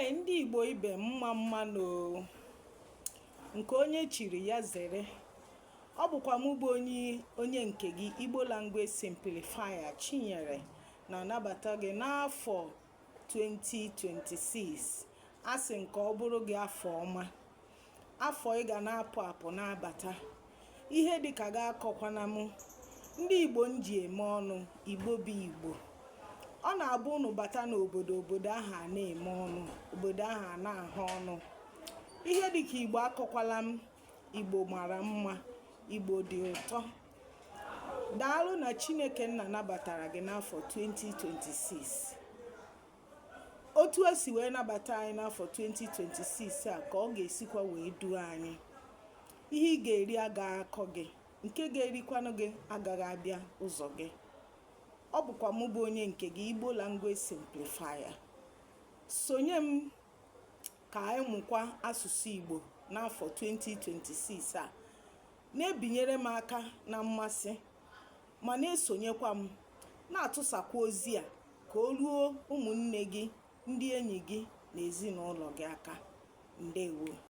Ndị Igbo ibe mma no nke onye chiri ya zere. Ọ bụkwa m bụ onye nke gị Igbo Language Simplifier Chinyere na-anabata gị n'afọ 2026. Asị nke ọ bụrụ gị afọ ọma, afọ ị ga na-apụ apụ na-abata. Ihe dịka ga-akọkwana m ndị Igbo nji eme ọnụ, Igbo bụ Igbo. Ọ na-abụ unu bata n'obodo ahụ a na-eme ọnụ, obodo ahụ a na-ahụ ọnụ. Ihe dịka Igbo akọkwala m, Igbo mara mma, Igbo dị ụtọ. Daalụ na Chineke nna nabatara gị n'afọ 2026. Otu o si wee nabata anyị n'afọ 2026 a ka ọ ga-esikwa wee duo anyị. Ihe ị ga-eri agaghị akọ gị, nke ga-erikwanụ gị agaghị abịa ụzọ gị. Ọ bụkwa m bụ onye nke gị Igbo Language Simplifier. Sonye m ka anyị mụkwa asụsụ Igbo n'afọ 2026 a. Na-ebinyere m aka na mmasị, ma na-esonyekwa m na-atụsakwa ozi a ka o ruo ụmụnne gị, ndị enyi gị na ezinụlọ gị aka. Ndewo.